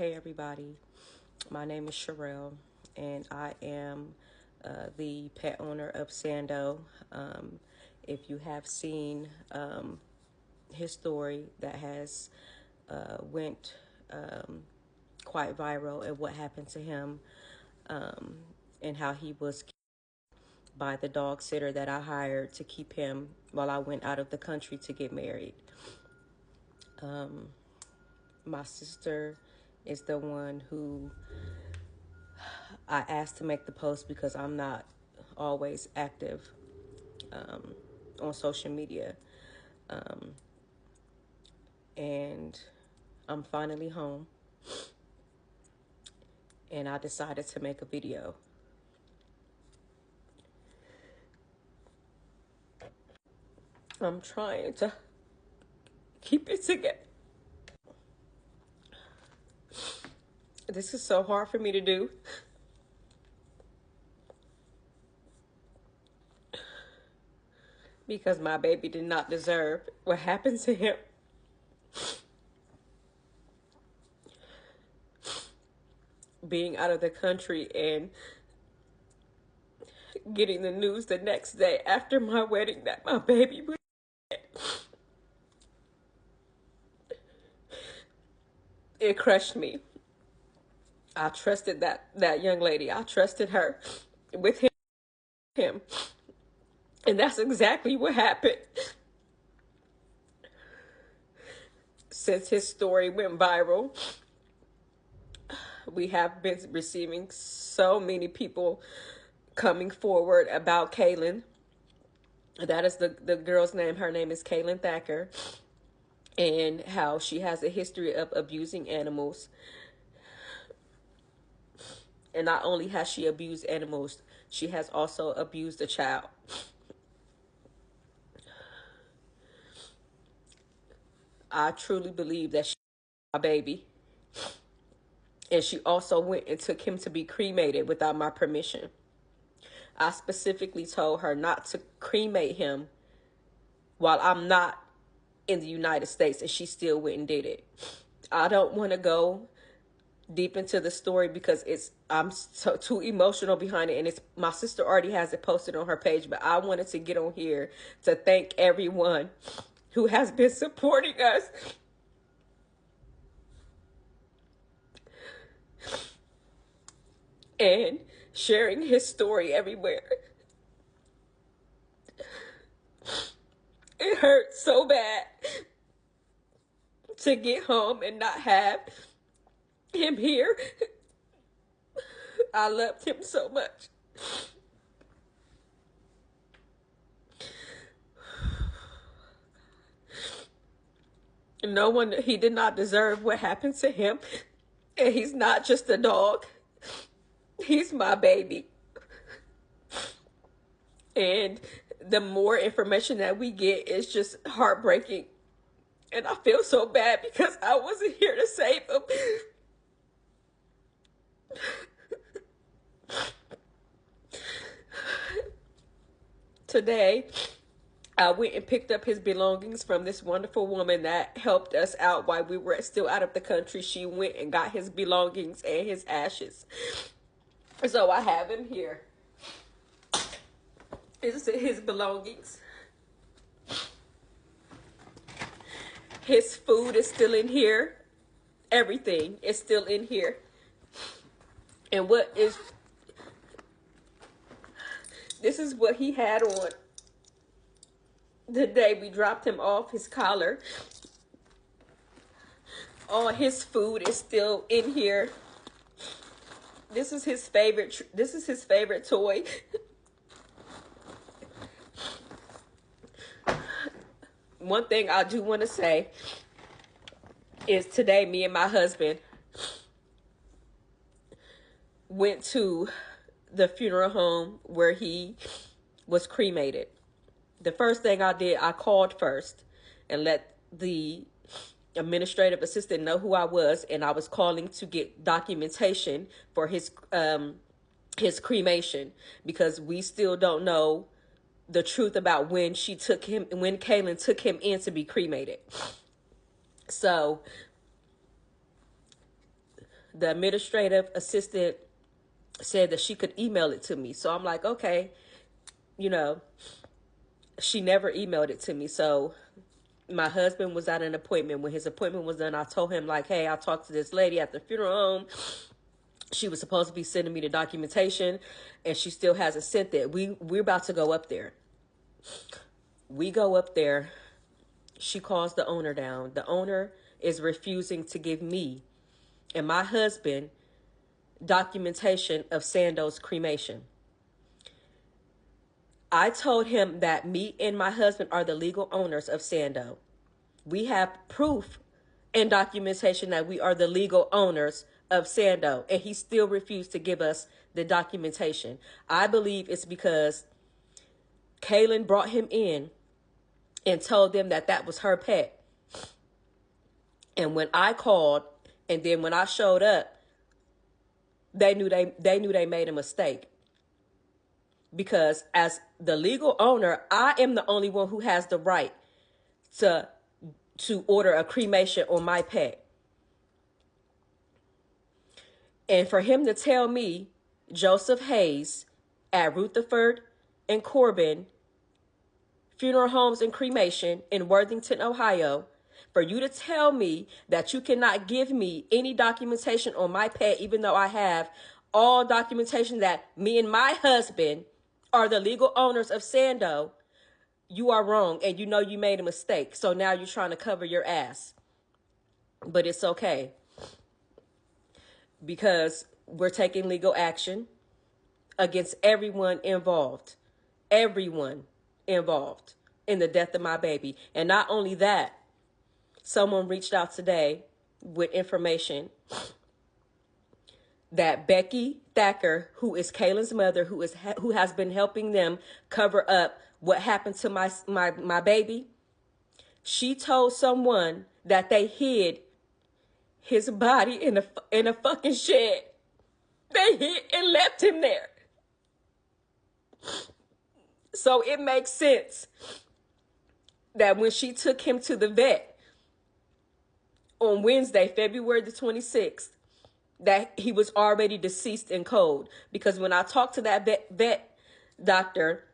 Hey everybody, my name is Sherelle and I am the pet owner of Sando. If you have seen his story that has went quite viral and what happened to him and how he was killed by the dog sitter that I hired to keep him while I went out of the country to get married. My sister is the one who I asked to make the post because I'm not always active on social media. And I'm finally home. And I decided to make a video. I'm trying to keep it together. This is so hard for me to do. Because my baby did not deserve what happened to him. Being out of the country and getting the news the next day after my wedding that my baby was dead. It crushed me. I trusted that young lady. I trusted her with him. And that's exactly what happened. Since his story went viral, we have been receiving so many people coming forward about Kaylin. That is the girl's name. Her name is Kaylin Thacker. And how she has a history of abusing animals. And not only has she abused animals, she has also abused a child. I truly believe that she's my baby. And she also went and took him to be cremated without my permission. I specifically told her not to cremate him while I'm not in the United States, and she still went and did it. I don't want to go deep into the story because I'm so too emotional behind it, and it's my sister already has it posted on her page, but I wanted to get on here to thank everyone who has been supporting us. And sharing his story everywhere. It hurt so bad to get home and not have him here. I loved him so much. He did not deserve what happened to him. And he's not just a dog. He's my baby. And the more information that we get is just heartbreaking. And I feel so bad because I wasn't here to save him. Today, I went and picked up his belongings from this wonderful woman that helped us out while we were still out of the country. She went and got his belongings and his ashes. So I have him here. This is his belongings. His food is still in here. Everything is still in here. And this is what he had on the day we dropped him off, his collar. All his food is still in here. This is his favorite toy. One thing I do want to say is today me and my husband went to the funeral home where he was cremated. The first thing I did, I called first and let the administrative assistant know who I was, and I was calling to get documentation for his cremation, because we still don't know the truth about when Kaylin took him in to be cremated. So the administrative assistant said that she could email it to me. So I'm like, okay, you know, she never emailed it to me. So my husband was at an appointment. When his appointment was done, I told him, like, hey, I talked to this lady at the funeral home. She was supposed to be sending me the documentation, and she still hasn't sent it. We're about to go up there. We go up there. She calls the owner down. The owner is refusing to give me and my husband documentation of Sando's cremation. I told him that me and my husband are the legal owners of Sando. We have proof and documentation that we are the legal owners of Sando, and he still refused to give us the documentation. I believe it's because Kaylin brought him in and told them that that was her pet. And when I called, and then when I showed up, they knew they made a mistake. Because as the legal owner, I am the only one who has the right to order a cremation on my pet. And for him to tell me, Joseph Hayes at Rutherford and Corbin Funeral Homes and Cremation in Worthington, Ohio, for you to tell me that you cannot give me any documentation on my pet, even though I have all documentation that me and my husband are the legal owners of Sando, you are wrong, and you know you made a mistake. So now you're trying to cover your ass. But it's okay, because we're taking legal action against everyone involved. Everyone involved in the death of my baby. And not only that, someone reached out today with information that Becky Thacker, who is Kaylin's mother, who has been helping them cover up what happened to my baby, she told someone that they hid his body in a fucking shed. They hid and left him there. So it makes sense that when she took him to the vet on Wednesday, February the 26th, that he was already deceased and cold. Because when I talked to that vet doctor,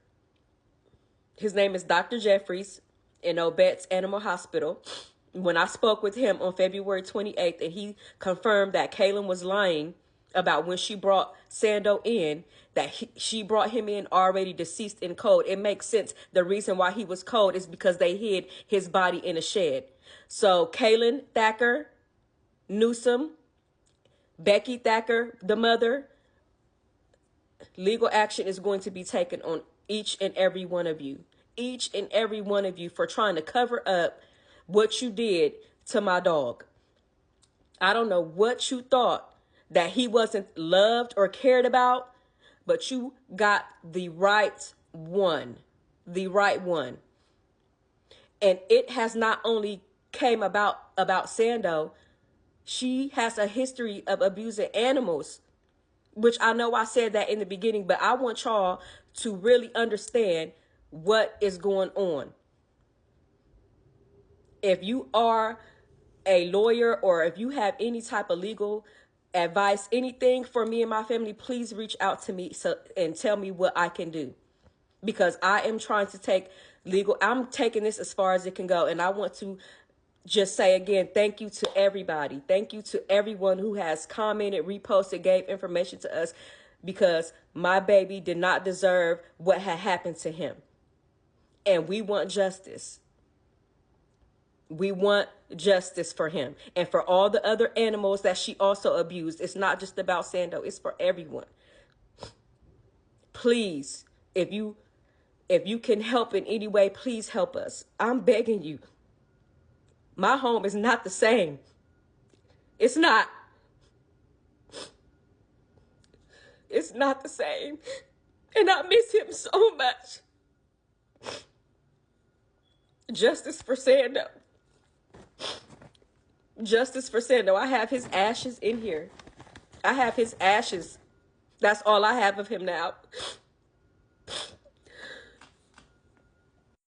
his name is Dr. Jeffries in Obet's Animal Hospital. When I spoke with him on February 28th, and he confirmed that Kaylin was lying about when she brought Sando in, that she brought him in already deceased and cold. It makes sense. The reason why he was cold is because they hid his body in a shed. So Kaylin Thacker, Newsom, Becky Thacker, the mother, legal action is going to be taken on each and every one of you. Each and every one of you for trying to cover up what you did to my dog. I don't know what you thought, that he wasn't loved or cared about, but you got the right one. The right one. And it has not only came about Sando. She has a history of abusing animals, which I know I said that in the beginning, but I want y'all to really understand what is going on. If you are a lawyer, or if you have any type of legal advice, anything for me and my family, please reach out to me and tell me what I can do. Because I am trying to take I'm taking this as far as it can go. And I want to just say again, thank you to everybody. Thank you to everyone who has commented, reposted, gave information to us, because my baby did not deserve what had happened to him. And we want justice. We want justice for him and for all the other animals that she also abused. It's not just about Sando. It's for everyone. Please, if you can help in any way, please help us. I'm begging you. My home is not the same. It's not. It's not the same. And I miss him so much. Justice for Sando. Justice for Sando. I have his ashes in here. I have his ashes. That's all I have of him now.